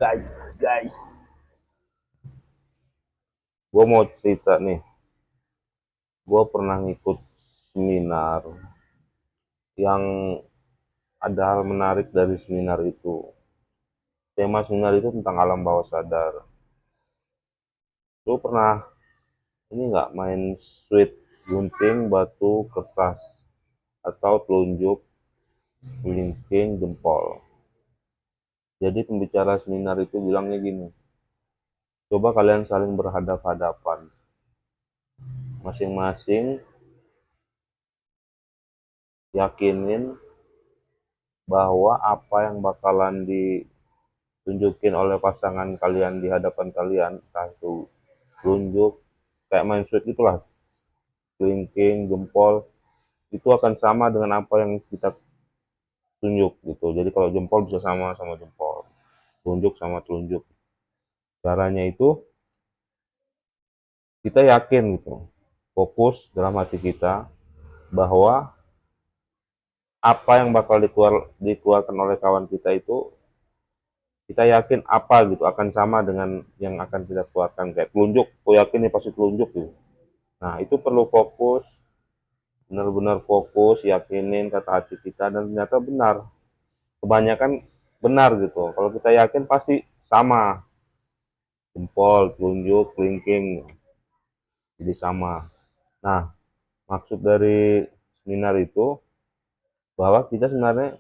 Guys, gue mau cerita nih. Gue pernah ngikut seminar yang ada hal menarik dari seminar itu. Tema seminar itu tentang alam bawah sadar. Lu pernah ini nggak main sweet gunting batu kertas atau telunjuk kelingking jempol? Jadi pembicara seminar itu bilangnya gini, coba kalian saling berhadap-hadapan, masing-masing yakinin bahwa apa yang bakalan ditunjukin oleh pasangan kalian di hadapan kalian, entah itu tunjuk kayak main sweet itulah, kelingking jempol, itu akan sama dengan apa yang kita tunjuk gitu. Jadi kalau jempol bisa sama sama jempol, tunjuk sama tunjuk. Caranya itu kita yakin gitu, fokus dalam hati kita bahwa apa yang bakal dikeluarkan oleh kawan kita itu, kita yakin apa gitu akan sama dengan yang akan kita keluarkan. Kayak telunjuk, aku yakin ini pasti telunjuk gitu. Nah, itu perlu fokus, benar-benar fokus, yakinin kata hati kita, dan ternyata benar. Kebanyakan benar gitu. Kalau kita yakin pasti sama, jempol, telunjuk, kelingking, jadi sama. Nah, maksud dari seminar itu bahwa kita sebenarnya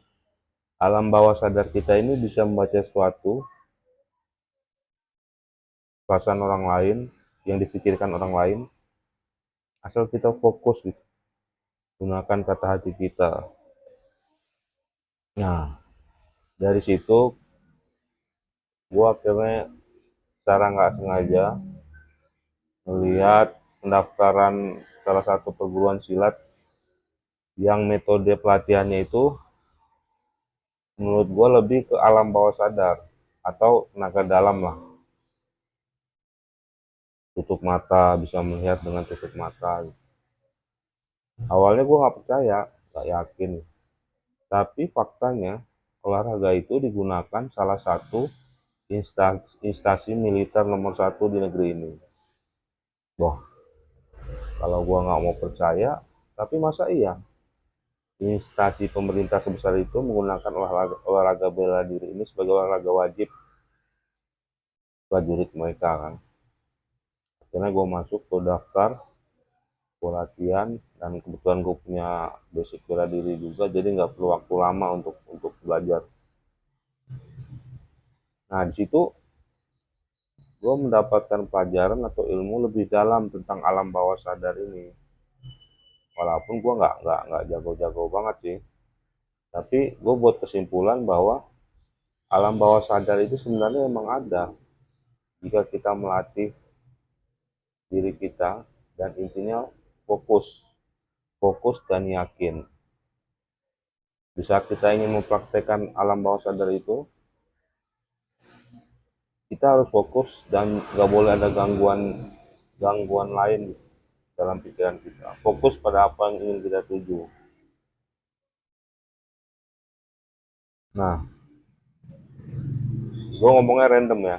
alam bawah sadar kita ini bisa membaca sesuatu perasaan orang lain yang dipikirkan orang lain, asal kita fokus gitu, gunakan kata hati kita. Nah, dari situ gua akhirnya secara nggak sengaja melihat pendaftaran salah satu perguruan silat yang metode pelatihannya itu menurut gua lebih ke alam bawah sadar atau tenaga dalam lah. Tutup mata, bisa melihat dengan tutup mata. Awalnya gua nggak percaya, nggak yakin. Tapi faktanya olahraga itu digunakan salah satu instansi militer nomor satu di negeri ini. Wah, kalau gua nggak mau percaya, tapi masa iya instansi pemerintah sebesar itu menggunakan olahraga bela diri ini sebagai olahraga wajib prajurit mereka kan? Karena gue masuk ke daftar, gue latihan, dan kebetulan gue punya basic bela diri juga, jadi nggak perlu waktu lama untuk belajar. Nah, di situ gue mendapatkan pelajaran atau ilmu lebih dalam tentang alam bawah sadar ini. Walaupun gue nggak jago-jago banget sih, tapi gue buat kesimpulan bahwa alam bawah sadar itu sebenarnya memang ada jika kita melatih diri kita, dan intinya fokus, fokus dan yakin. Di saat kita ingin mempraktekkan alam bawah sadar itu, kita harus fokus dan nggak boleh ada gangguan gangguan lain dalam pikiran kita. Fokus pada apa yang ingin kita tuju. Nah, gue ngomongnya random ya,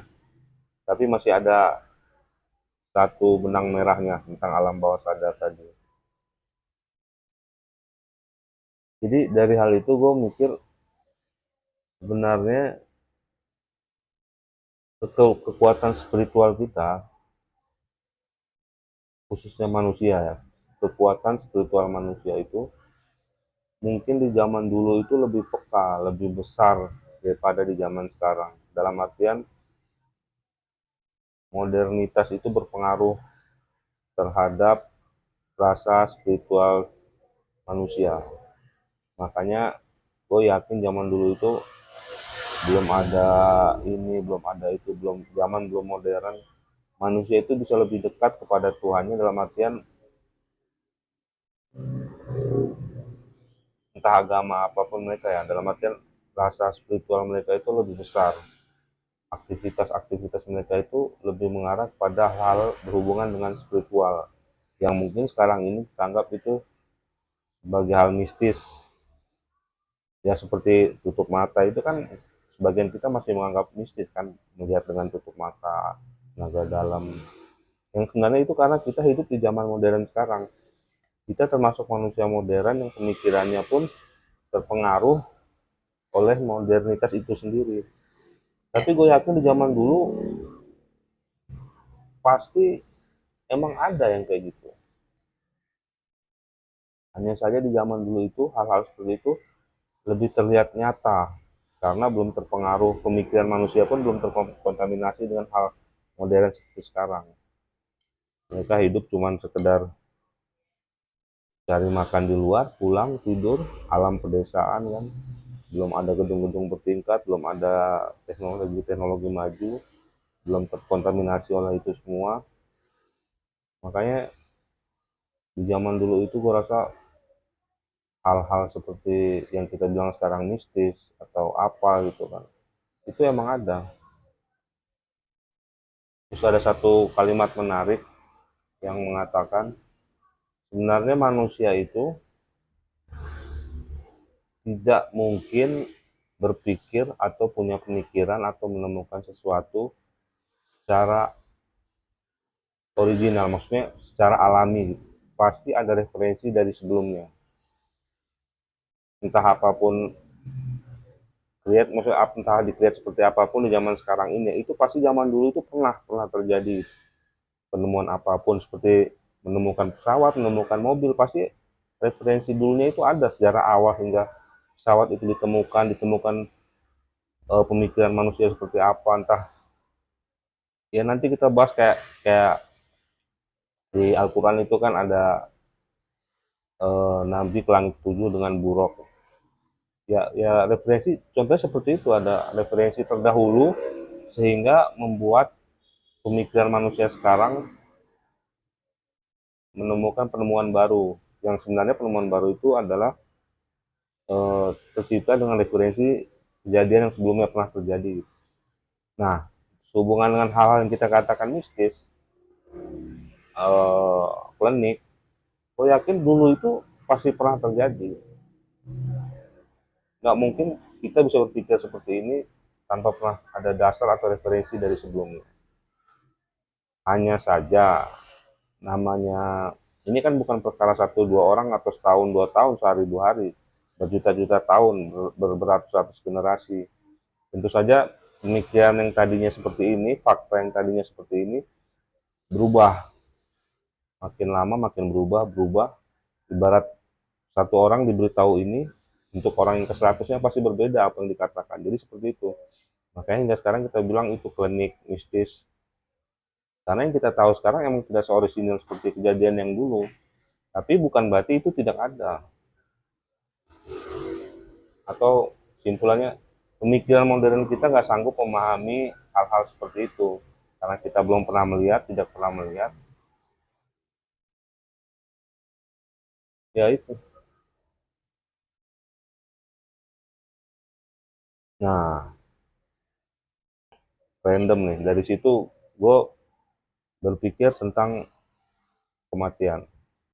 tapi masih ada satu benang merahnya tentang alam bawah sadar tadi. Jadi dari hal itu gue mikir sebenarnya kekuatan spiritual kita, khususnya manusia ya, kekuatan spiritual manusia itu mungkin di zaman dulu itu lebih peka, lebih besar daripada di zaman sekarang. Dalam artian modernitas itu berpengaruh terhadap rasa spiritual manusia. Makanya gue yakin zaman dulu itu belum ada ini, belum ada itu, belum zaman belum modern. Manusia itu bisa lebih dekat kepada Tuhannya dalam artian entah agama apapun mereka ya, dalam artian rasa spiritual mereka itu lebih besar. Aktivitas-aktivitas mereka itu lebih mengarah pada hal berhubungan dengan spiritual yang mungkin sekarang ini dianggap itu sebagai hal mistis, ya seperti tutup mata itu kan sebagian kita masih menganggap mistis kan, melihat dengan tutup mata, naga dalam. Yang sebenarnya itu karena kita hidup di zaman modern sekarang. Kita termasuk manusia modern yang pemikirannya pun terpengaruh oleh modernitas itu sendiri. Tapi gue yakin di zaman dulu pasti emang ada yang kayak gitu. Hanya saja di zaman dulu itu hal-hal seperti itu lebih terlihat nyata karena belum terpengaruh, pemikiran manusia pun belum terkontaminasi dengan hal modern seperti sekarang. Mereka hidup cuman sekedar cari makan di luar, pulang tidur, alam pedesaan kan. Belum ada gedung-gedung bertingkat, belum ada teknologi-teknologi maju, belum terkontaminasi oleh itu semua. Makanya di zaman dulu itu gue rasa hal-hal seperti yang kita bilang sekarang mistis atau apa gitu kan, itu emang ada. Terus ada satu kalimat menarik yang mengatakan sebenarnya manusia itu tidak mungkin berpikir atau punya pemikiran atau menemukan sesuatu secara original, maksudnya secara alami. Pasti ada referensi dari sebelumnya, entah apapun create, maksudnya entah di create seperti apapun di zaman sekarang ini, itu pasti zaman dulu itu pernah terjadi penemuan apapun, seperti menemukan pesawat, menemukan mobil, pasti referensi dulunya itu ada sejarah awal hingga pesawat itu ditemukan pemikiran manusia seperti apa, entah ya nanti kita bahas kayak kayak di Al-Quran itu kan ada Nabi ke langit tujuh dengan buruk. Ya referensi contohnya seperti itu, ada referensi terdahulu sehingga membuat pemikiran manusia sekarang menemukan penemuan baru, yang sebenarnya penemuan baru itu adalah tercipta dengan referensi kejadian yang sebelumnya pernah terjadi. Nah, sehubungan dengan hal-hal yang kita katakan mistis, klinik, gue yakin dulu itu pasti pernah terjadi. Nggak mungkin kita bisa berpikir seperti ini tanpa pernah ada dasar atau referensi dari sebelumnya. Hanya saja namanya ini kan bukan perkara satu dua orang atau setahun dua tahun, sehari dua hari, berjuta-juta tahun, beratus-ratus generasi. Tentu saja pemikiran yang tadinya seperti ini, fakta yang tadinya seperti ini berubah, makin lama makin berubah. Ibarat satu orang diberitahu ini, untuk orang yang ke-100-nya pasti berbeda apa yang dikatakan. Jadi seperti itu. Makanya hingga sekarang kita bilang itu klinik mistis. Karena yang kita tahu sekarang emang tidak seorisinil seperti kejadian yang dulu. Tapi bukan berarti itu tidak ada. Atau simpulannya, pemikiran modern kita nggak sanggup memahami hal-hal seperti itu. Karena kita belum pernah melihat, tidak pernah melihat. Ya itu. Nah, random nih. Dari situ gue berpikir tentang kematian.